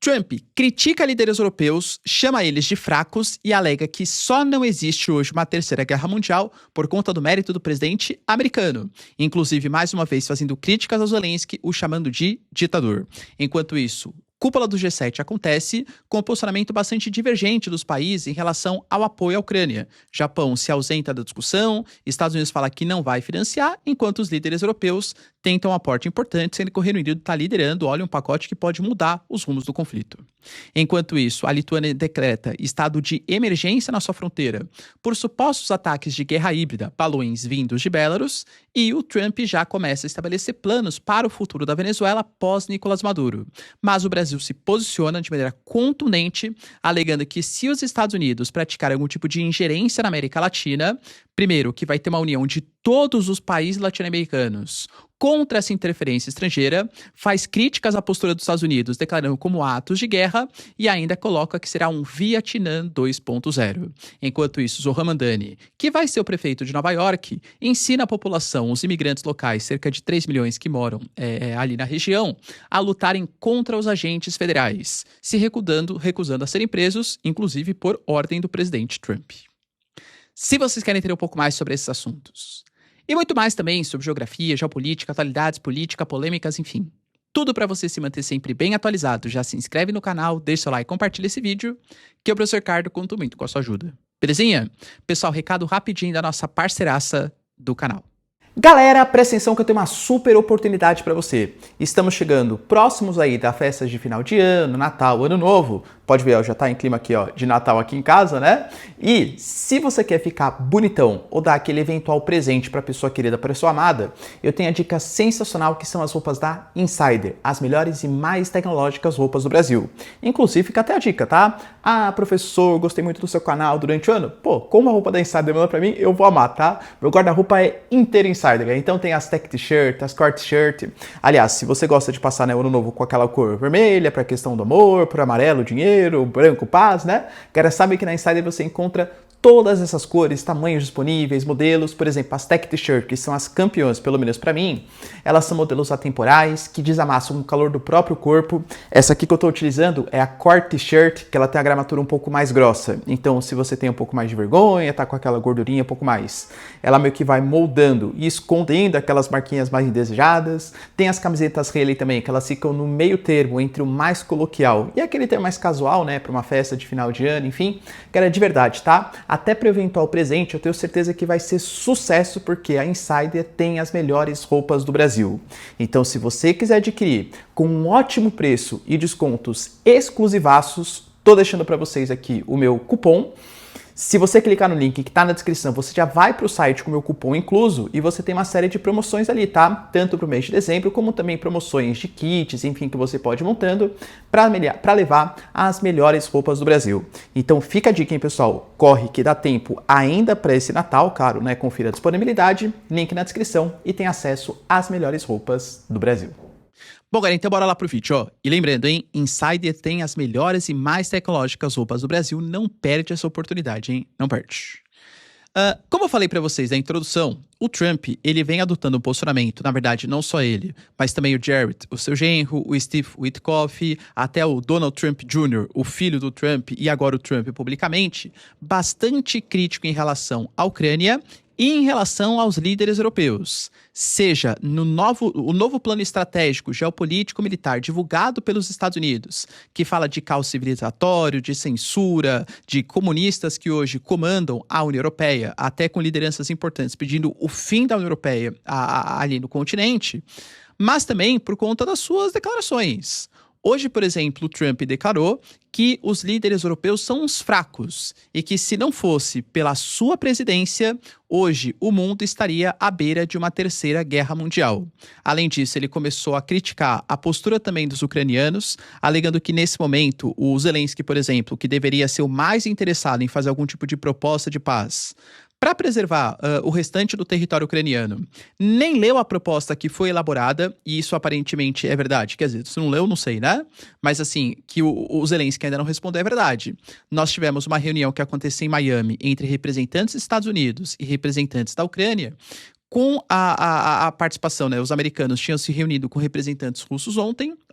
Trump critica líderes europeus, chama eles de fracos e alega que só não existe hoje uma terceira guerra mundial por conta do mérito do presidente americano. Inclusive, mais uma vez, fazendo críticas ao Zelensky, o chamando de ditador. Enquanto isso, cúpula do G7 acontece com um posicionamento bastante divergente dos países em relação ao apoio à Ucrânia. Japão se ausenta da discussão, Estados Unidos fala que não vai financiar, enquanto os líderes europeus tentam um aporte importante, sendo que o Reino Unido está liderando, olha, um pacote que pode mudar os rumos do conflito. Enquanto isso, a Lituânia decreta estado de emergência na sua fronteira por supostos ataques de guerra híbrida, balões vindos de Belarus, e o Trump já começa a estabelecer planos para o futuro da Venezuela pós-Nicolás Maduro. Mas o Brasil se posiciona de maneira contundente, alegando que se os Estados Unidos praticarem algum tipo de ingerência na América Latina, primeiro, que vai ter uma união de todos os países latino-americanos contra essa interferência estrangeira, faz críticas à postura dos Estados Unidos, declarando como atos de guerra, e ainda coloca que será um Vietnã 2.0. Enquanto isso, Zohran Mamdani, que vai ser o prefeito de Nova York, ensina a população, os imigrantes locais, cerca de 3 milhões que moram ali na região, a lutarem contra os agentes federais, se recusando a serem presos, inclusive por ordem do presidente Trump. Se vocês querem entender um pouco mais sobre esses assuntos, e muito mais também sobre geografia, geopolítica, atualidades, política, polêmicas, enfim. Tudo para você se manter sempre bem atualizado. Já se inscreve no canal, deixa seu like e compartilha esse vídeo, que o professor Ricardo conta muito com a sua ajuda. Belezinha? Pessoal, recado rapidinho da nossa parceiraça do canal. Galera, presta atenção que eu tenho uma super oportunidade para você. Estamos chegando próximos aí da festa de final de ano, Natal, Ano Novo. Pode ver, ó, já tá em clima aqui, ó, de Natal aqui em casa, né? E se você quer ficar bonitão ou dar aquele eventual presente para pessoa querida, para sua amada, eu tenho a dica sensacional que são as roupas da Insider, as melhores e mais tecnológicas roupas do Brasil. Inclusive, fica até a dica, tá? Ah, professor, gostei muito do seu canal durante o ano. Pô, como a roupa da Insider manda pra mim, eu vou amar, tá? Meu guarda-roupa é inteiro Insider, então tem as tech t-shirt, as core t-shirt. Aliás, se você gosta de passar, né, o ano novo com aquela cor vermelha, pra questão do amor, pro amarelo, dinheiro, branco, paz, né? Cara, sabe que na Insider você encontra todas essas cores, tamanhos disponíveis, modelos, por exemplo, as Tech T-shirt, que são as campeãs, pelo menos para mim, elas são modelos atemporais, que desamassam o calor do próprio corpo. Essa aqui que eu estou utilizando é a Core T-shirt, que ela tem a gramatura um pouco mais grossa. Então, se você tem um pouco mais de vergonha, tá com aquela gordurinha um pouco mais, ela meio que vai moldando e escondendo aquelas marquinhas mais indesejadas. Tem as camisetas Rayleigh também, que elas ficam no meio termo entre o mais coloquial e aquele termo mais casual, né, para uma festa de final de ano, enfim. Cara, de verdade, tá? Até para o eventual presente, eu tenho certeza que vai ser sucesso, porque a Insider tem as melhores roupas do Brasil. Então, se você quiser adquirir com um ótimo preço e descontos exclusivaços, tô deixando para vocês aqui o meu cupom. Se você clicar no link que está na descrição, você já vai para o site com o meu cupom incluso e você tem uma série de promoções ali, tá? Tanto para o mês de dezembro, como também promoções de kits, enfim, que você pode ir montando para levar as melhores roupas do Brasil. Então fica a dica, hein, pessoal? Corre que dá tempo ainda para esse Natal, claro, né? Confira a disponibilidade, link na descrição e tem acesso às melhores roupas do Brasil. Bom, galera, então bora lá pro vídeo, ó. E lembrando, hein, Insider tem as melhores e mais tecnológicas roupas do Brasil, não perde essa oportunidade, hein, não perde. Como eu falei pra vocês na introdução, o Trump, ele vem adotando um posicionamento, na verdade, não só ele, mas também o Jared, o seu genro, o Steve Witkoff, até o Donald Trump Jr., o filho do Trump, e agora o Trump publicamente, bastante crítico em relação à Ucrânia e em relação aos líderes europeus, seja no o novo plano estratégico geopolítico-militar divulgado pelos Estados Unidos, que fala de caos civilizatório, de censura, de comunistas que hoje comandam a União Europeia, até com lideranças importantes pedindo o fim da União Europeia ali no continente, mas também por conta das suas declarações. Hoje, por exemplo, o Trump declarou que os líderes europeus são uns fracos e que, se não fosse pela sua presidência, hoje o mundo estaria à beira de uma terceira guerra mundial. Além disso, ele começou a criticar a postura também dos ucranianos, alegando que, nesse momento, o Zelensky, por exemplo, que deveria ser o mais interessado em fazer algum tipo de proposta de paz, para preservar o restante do território ucraniano, nem leu a proposta que foi elaborada, e isso aparentemente é verdade. Quer dizer, se não leu, não sei, né? Mas assim, que o Zelensky ainda não respondeu é verdade. Nós tivemos uma reunião que aconteceu em Miami entre representantes dos Estados Unidos e representantes da Ucrânia, com a participação, né? Os americanos tinham se reunido com representantes russos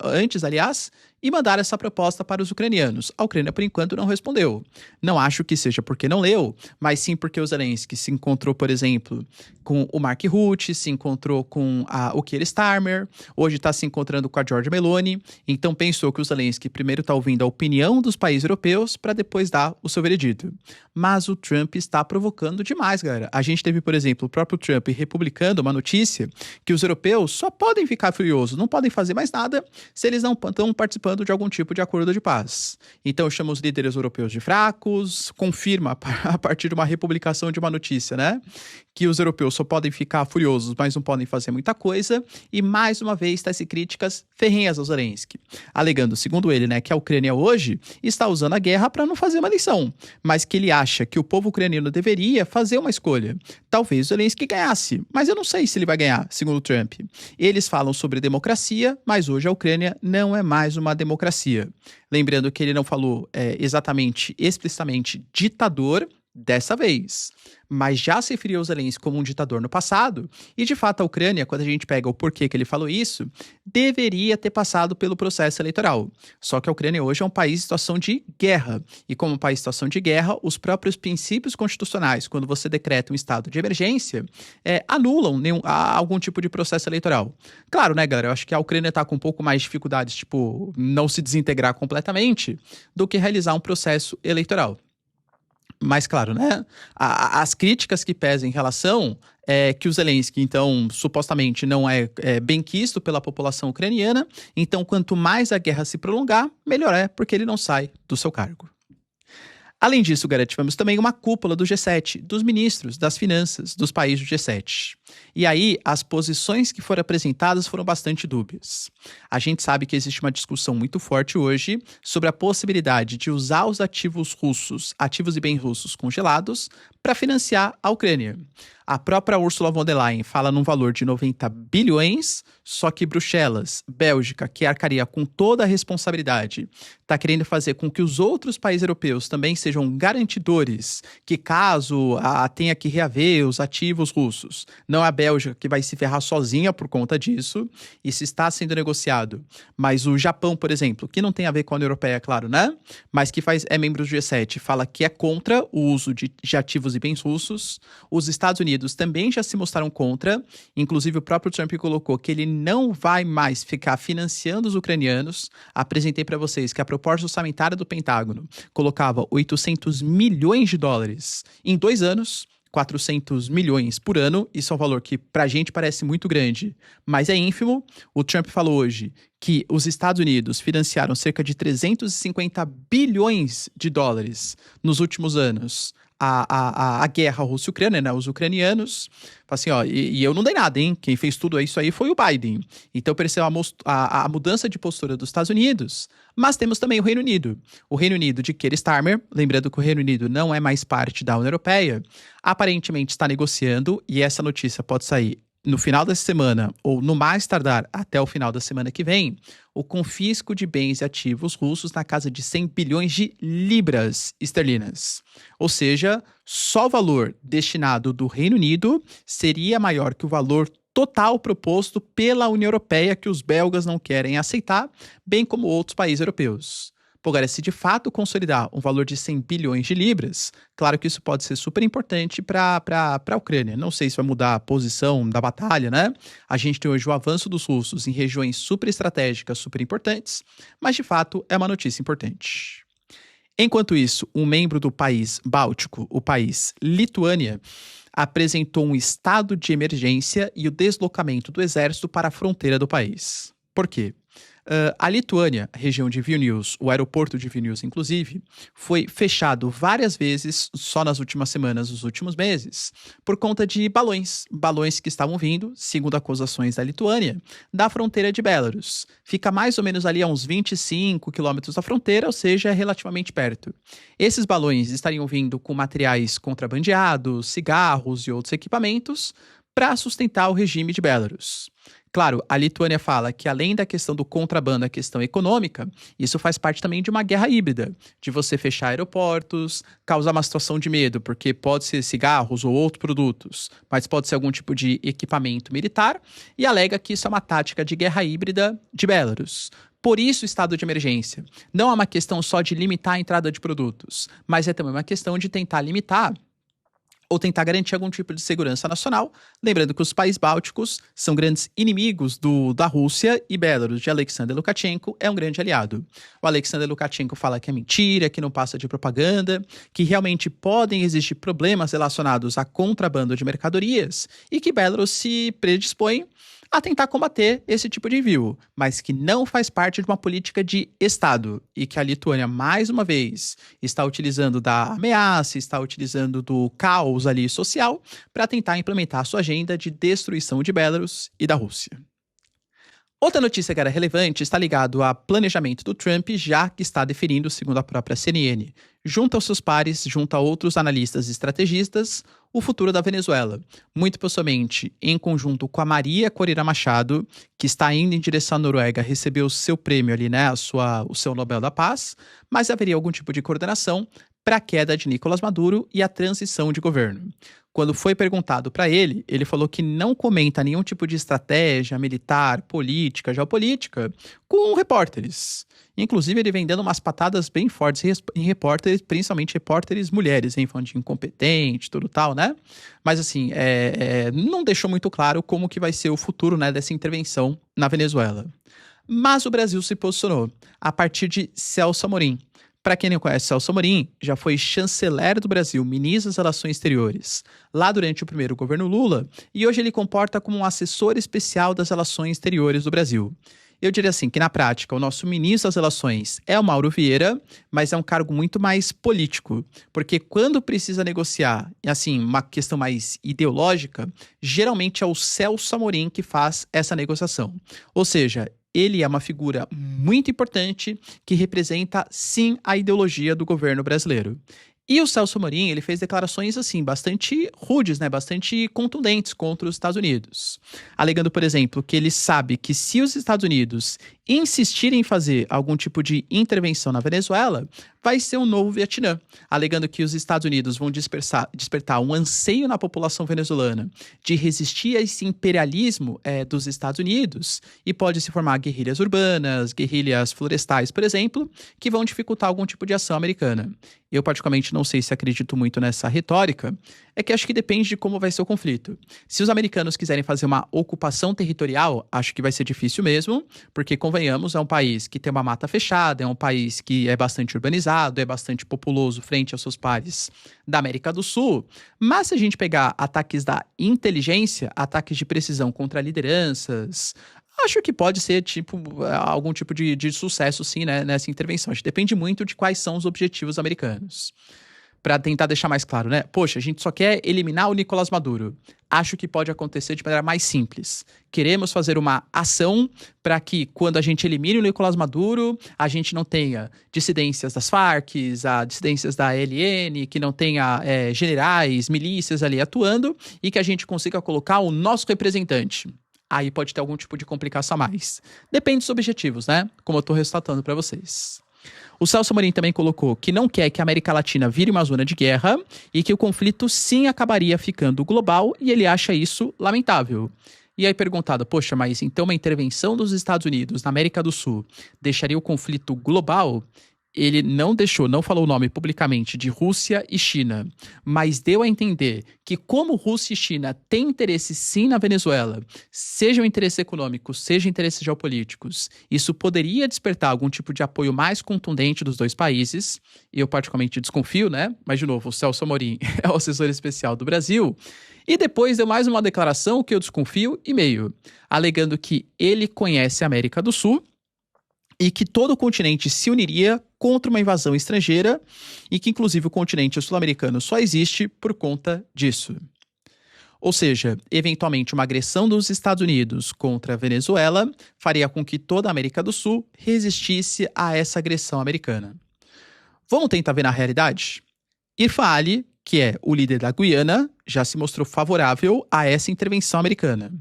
antes, aliás, e mandar essa proposta para os ucranianos. A Ucrânia, por enquanto, não respondeu. Não acho que seja porque não leu, mas sim porque o Zelensky se encontrou, por exemplo, com o Mark Rutte, se encontrou com o Keir Starmer, hoje está se encontrando com a Giorgia Meloni, então pensou que o Zelensky primeiro está ouvindo a opinião dos países europeus para depois dar o seu veredito. Mas o Trump está provocando demais, galera. A gente teve, por exemplo, o próprio Trump republicando uma notícia que os europeus só podem ficar furiosos, não podem fazer mais nada se eles não estão participando de algum tipo de acordo de paz. Então chama os líderes europeus de fracos, confirma a partir de uma republicação de uma notícia, né? Que os europeus só podem ficar furiosos, mas não podem fazer muita coisa, e mais uma vez tece críticas ferrenhas ao Zelensky, alegando, segundo ele, né, que a Ucrânia hoje está usando a guerra para não fazer uma eleição, mas que ele acha que o povo ucraniano deveria fazer uma escolha. Talvez o Zelensky ganhasse, mas eu não sei se ele vai ganhar, segundo Trump. Eles falam sobre democracia, mas hoje a Ucrânia não é mais uma democracia. Lembrando que ele não falou exatamente, explicitamente, ditador, dessa vez, mas já se referiu ao Zelensky como um ditador no passado, e de fato a Ucrânia, quando a gente pega o porquê que ele falou isso, deveria ter passado pelo processo eleitoral. Só que a Ucrânia hoje é um país em situação de guerra, e como um país em situação de guerra, os próprios princípios constitucionais, quando você decreta um estado de emergência, anulam algum tipo de processo eleitoral. Claro, né, galera, eu acho que a Ucrânia está com um pouco mais de dificuldades, tipo, não se desintegrar completamente, do que realizar um processo eleitoral. Mas, claro, né? As críticas que pesam em relação que o Zelensky, então, supostamente não é bem quisto pela população ucraniana. Então, quanto mais a guerra se prolongar, melhor é, porque ele não sai do seu cargo. Além disso, Gareth, tivemos também uma cúpula do G7, dos ministros das finanças dos países do G7. E aí, as posições que foram apresentadas foram bastante dúbias. A gente sabe que existe uma discussão muito forte hoje sobre a possibilidade de usar os ativos russos, ativos e bens russos congelados, para financiar a Ucrânia. A própria Ursula von der Leyen fala num valor de 90 bilhões, só que Bruxelas, Bélgica, que arcaria com toda a responsabilidade, está querendo fazer com que os outros países europeus também sejam garantidores que caso tenha que reaver os ativos russos, não é a Bélgica que vai se ferrar sozinha por conta disso, isso está sendo negociado. Mas o Japão, por exemplo, que não tem a ver com a União Europeia, claro, né? Mas que é membro do G7, fala que é contra o uso de ativos e bens russos. Os Estados Unidos também já se mostraram contra, inclusive o próprio Trump colocou que ele não vai mais ficar financiando os ucranianos. Apresentei para vocês que a proposta orçamentária do Pentágono colocava 800 milhões de dólares em 2 anos, 400 milhões por ano. Isso é um valor que pra gente parece muito grande, mas é ínfimo. O Trump falou hoje que os Estados Unidos financiaram cerca de 350 bilhões de dólares nos últimos anos a guerra Rússia-Ucrânia, né? Os ucranianos. Assim, ó, e eu não dei nada, hein? Quem fez tudo isso aí foi o Biden. Então, percebeu a mudança de postura dos Estados Unidos. Mas temos também o Reino Unido. O Reino Unido de Keir Starmer, lembrando que o Reino Unido não é mais parte da União Europeia, aparentemente está negociando, e essa notícia pode sair no final dessa semana, ou no mais tardar até o final da semana que vem, o confisco de bens e ativos russos na casa de 100 bilhões de libras esterlinas. Ou seja, só o valor destinado do Reino Unido seria maior que o valor total proposto pela União Europeia, que os belgas não querem aceitar, bem como outros países europeus. Pô, galera, se de fato consolidar um valor de 100 bilhões de libras, claro que isso pode ser super importante para a Ucrânia. Não sei se vai mudar a posição da batalha, né? A gente tem hoje o avanço dos russos em regiões super estratégicas, super importantes, mas de fato é uma notícia importante. Enquanto isso, um membro do país báltico, o país Lituânia, apresentou um estado de emergência e o deslocamento do exército para a fronteira do país. Por quê? A Lituânia, a região de Vilnius, o aeroporto de Vilnius, inclusive, foi fechado várias vezes só nas últimas semanas, nos últimos meses, por conta de balões que estavam vindo, segundo acusações da Lituânia, da fronteira de Belarus. Fica mais ou menos ali a uns 25 quilômetros da fronteira, ou seja, é relativamente perto. Esses balões estariam vindo com materiais contrabandeados, cigarros e outros equipamentos para sustentar o regime de Belarus. Claro, a Lituânia fala que além da questão do contrabando, a questão econômica, isso faz parte também de uma guerra híbrida, de você fechar aeroportos, causar uma situação de medo, porque pode ser cigarros ou outros produtos, mas pode ser algum tipo de equipamento militar, e alega que isso é uma tática de guerra híbrida de Belarus. Por isso, o estado de emergência. Não é uma questão só de limitar a entrada de produtos, mas é também uma questão de tentar limitar ou tentar garantir algum tipo de segurança nacional. Lembrando que os países bálticos são grandes inimigos da Rússia e Belarus, de Alexander Lukashenko, é um grande aliado. O Alexander Lukashenko fala que é mentira, que não passa de propaganda, que realmente podem existir problemas relacionados a contrabando de mercadorias e que Belarus se predispõe a tentar combater esse tipo de envio, mas que não faz parte de uma política de Estado e que a Lituânia, mais uma vez, está utilizando da ameaça, está utilizando do caos ali social para tentar implementar a sua agenda de destruição de Belarus e da Rússia. Outra notícia que era relevante está ligado a planejamento do Trump, já que está definindo, segundo a própria CNN, junto aos seus pares, junto a outros analistas e estrategistas, o futuro da Venezuela. Muito possivelmente em conjunto com a Maria Corina Machado, que está indo em direção à Noruega receber o seu prêmio ali, né, o seu Nobel da Paz, mas haveria algum tipo de coordenação para a queda de Nicolás Maduro e a transição de governo. Quando foi perguntado para ele, ele falou que não comenta nenhum tipo de estratégia militar, política, geopolítica com repórteres. Inclusive, ele vem dando umas patadas bem fortes em repórteres, principalmente repórteres mulheres, hein, falando de incompetente, tudo tal, né? Mas assim, não deixou muito claro como que vai ser o futuro, né, dessa intervenção na Venezuela. Mas o Brasil se posicionou a partir de Celso Amorim. Para quem não conhece, Celso Amorim já foi chanceler do Brasil, ministro das Relações Exteriores, lá durante o primeiro governo Lula, e hoje ele comporta como um assessor especial das Relações Exteriores do Brasil. Eu diria assim, que na prática o nosso ministro das Relações é o Mauro Vieira, mas é um cargo muito mais político, porque quando precisa negociar, assim, uma questão mais ideológica, geralmente é o Celso Amorim que faz essa negociação. Ou seja, ele é uma figura muito importante que representa, sim, a ideologia do governo brasileiro. E o Celso Amorim, ele fez declarações, assim, bastante rudes, né, bastante contundentes contra os Estados Unidos. Alegando, por exemplo, que ele sabe que se os Estados Unidos insistirem em fazer algum tipo de intervenção na Venezuela, vai ser um novo Vietnã. Alegando que os Estados Unidos vão despertar um anseio na população venezuelana de resistir a esse imperialismo dos Estados Unidos e pode se formar guerrilhas urbanas, guerrilhas florestais, por exemplo, que vão dificultar algum tipo de ação americana. Eu, particularmente, não sei se acredito muito nessa retórica, é que acho que depende de como vai ser o conflito. Se os americanos quiserem fazer uma ocupação territorial, acho que vai ser difícil mesmo, porque, convenhamos, é um país que tem uma mata fechada, é um país que é bastante urbanizado, é bastante populoso frente aos seus pares da América do Sul. Mas se a gente pegar ataques da inteligência, ataques de precisão contra lideranças, acho que pode ser algum tipo de sucesso, sim, né, nessa intervenção. Acho que depende muito de quais são os objetivos americanos. Para tentar deixar mais claro, né? Poxa, a gente só quer eliminar o Nicolás Maduro. Acho que pode acontecer de maneira mais simples. Queremos fazer uma ação para que, quando a gente elimine o Nicolás Maduro, a gente não tenha dissidências das Farc, dissidências da ALN, que não tenha generais, milícias ali atuando e que a gente consiga colocar o nosso representante. Aí pode ter algum tipo de complicação a mais. Depende dos objetivos, né? Como eu estou restatando para vocês. O Celso Amorim também colocou que não quer que a América Latina vire uma zona de guerra e que o conflito sim acabaria ficando global e ele acha isso lamentável. E aí perguntado, poxa, mas então uma intervenção dos Estados Unidos na América do Sul deixaria o conflito global? Ele não falou o nome publicamente de Rússia e China, mas deu a entender que como Rússia e China têm interesse sim na Venezuela, seja interesse econômico, seja interesses geopolíticos, isso poderia despertar algum tipo de apoio mais contundente dos dois países. Eu particularmente desconfio, né? Mas, de novo, o Celso Amorim é o assessor especial do Brasil. E depois deu mais uma declaração que eu desconfio e meio, alegando que ele conhece a América do Sul e que todo o continente se uniria contra uma invasão estrangeira e que, inclusive, o continente sul-americano só existe por conta disso. Ou seja, eventualmente uma agressão dos Estados Unidos contra a Venezuela faria com que toda a América do Sul resistisse a essa agressão americana. Vamos tentar ver na realidade? Irfan Ali, que é o líder da Guiana, já se mostrou favorável a essa intervenção americana.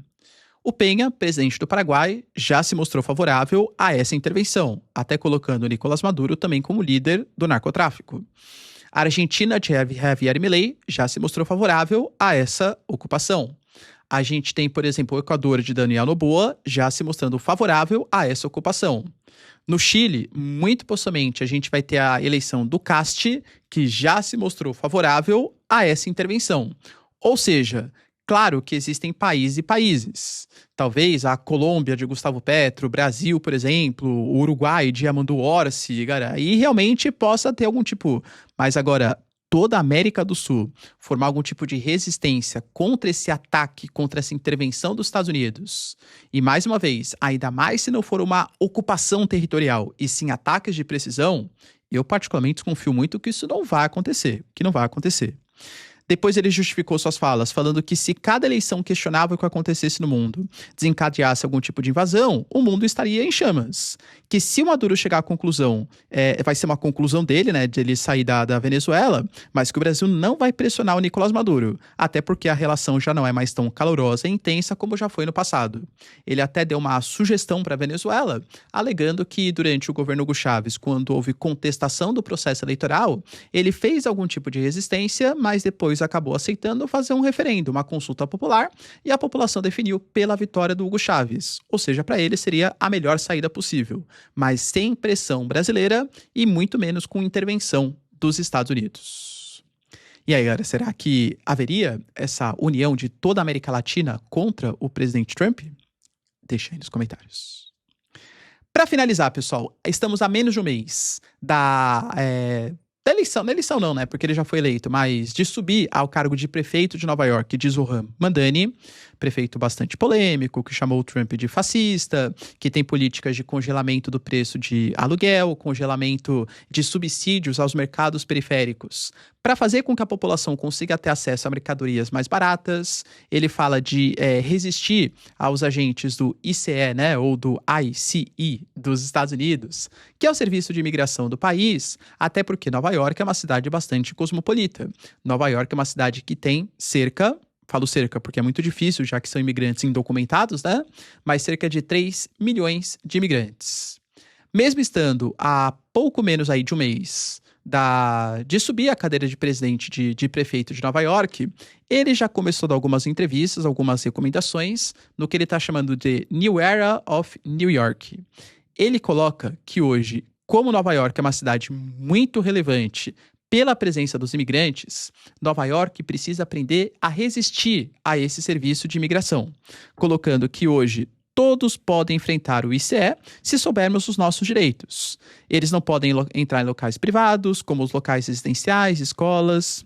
O Penha, presidente do Paraguai, já se mostrou favorável a essa intervenção, até colocando o Nicolás Maduro também como líder do narcotráfico. A Argentina de Javier Milei já se mostrou favorável a essa ocupação. A gente tem, por exemplo, o Equador de Daniel Noboa já se mostrando favorável a essa ocupação. No Chile, muito possivelmente, a gente vai ter a eleição do Cast, que já se mostrou favorável a essa intervenção. Ou seja, claro que existem países e países. Talvez a Colômbia de Gustavo Petro, o Brasil, por exemplo, o Uruguai de Armando Orsi, cara, aí realmente possa ter algum tipo. Mas agora, toda a América do Sul formar algum tipo de resistência contra esse ataque, contra essa intervenção dos Estados Unidos, e mais uma vez, ainda mais se não for uma ocupação territorial, e sim ataques de precisão, eu particularmente desconfio muito que isso não vai acontecer, que não vai acontecer. Depois ele justificou suas falas, falando que se cada eleição questionável que acontecesse no mundo desencadeasse algum tipo de invasão, o mundo estaria em chamas. Que se o Maduro chegar à conclusão, vai ser uma conclusão dele, né, de ele sair da Venezuela, mas que o Brasil não vai pressionar o Nicolás Maduro, até porque a relação já não é mais tão calorosa e intensa como já foi no passado. Ele até deu uma sugestão para a Venezuela, alegando que durante o governo Hugo Chávez, quando houve contestação do processo eleitoral, ele fez algum tipo de resistência, mas depois acabou aceitando fazer um referendo, uma consulta popular, e a população definiu pela vitória do Hugo Chávez. Ou seja, para ele seria a melhor saída possível, mas sem pressão brasileira e muito menos com intervenção dos Estados Unidos. E aí, galera, será que haveria essa união de toda a América Latina contra o presidente Trump? Deixa aí nos comentários. Para finalizar, pessoal, estamos a menos de um mês da eleição não, né, porque ele já foi eleito, mas de subir ao cargo de prefeito de Nova York, de Zohran Mamdani, prefeito bastante polêmico, que chamou o Trump de fascista, que tem políticas de congelamento do preço de aluguel, congelamento de subsídios aos mercados periféricos, para fazer com que a população consiga ter acesso a mercadorias mais baratas. Ele fala de resistir aos agentes do ICE, né, ou do ICE dos Estados Unidos, que é o serviço de imigração do país, até porque Nova York é uma cidade bastante cosmopolita. Nova York é uma cidade que tem falo cerca porque é muito difícil, já que são imigrantes indocumentados, né? Mas cerca de 3 milhões de imigrantes. Mesmo estando há pouco menos aí de um mês de subir a cadeira de presidente de prefeito de Nova York, ele já começou a dar algumas entrevistas, algumas recomendações, no que ele está chamando de New Era of New York. Ele coloca que hoje, como Nova York é uma cidade muito relevante pela presença dos imigrantes, Nova York precisa aprender a resistir a esse serviço de imigração, colocando que hoje todos podem enfrentar o ICE se soubermos os nossos direitos. Eles não podem entrar em locais privados, como os locais residenciais, escolas.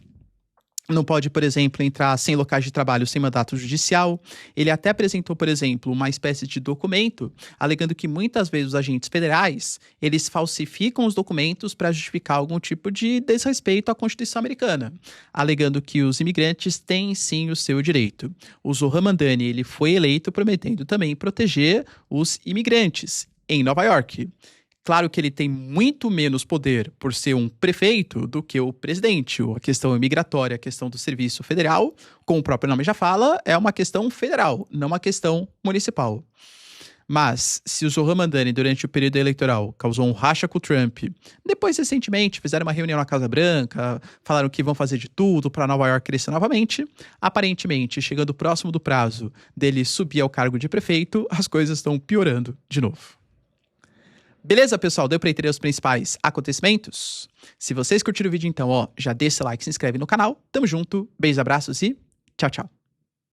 Não pode, por exemplo, entrar sem locais de trabalho sem mandato judicial. Ele até apresentou, por exemplo, uma espécie de documento, alegando que muitas vezes os agentes federais, eles falsificam os documentos para justificar algum tipo de desrespeito à Constituição americana, alegando que os imigrantes têm sim o seu direito. O Zohran Mamdani, ele foi eleito prometendo também proteger os imigrantes em Nova York. Claro que ele tem muito menos poder por ser um prefeito do que o presidente. A questão migratória, a questão do serviço federal, como o próprio nome já fala, é uma questão federal, não uma questão municipal. Mas, se o Zohran Mamdani, durante o período eleitoral, causou um racha com o Trump, depois, recentemente, fizeram uma reunião na Casa Branca, falaram que vão fazer de tudo para Nova York crescer novamente, aparentemente, chegando próximo do prazo dele subir ao cargo de prefeito, as coisas estão piorando de novo. Beleza, pessoal? Deu para entender os principais acontecimentos? Se vocês curtiram o vídeo, então, já deixa o like, se inscreve no canal. Tamo junto, beijos, abraços e tchau, tchau.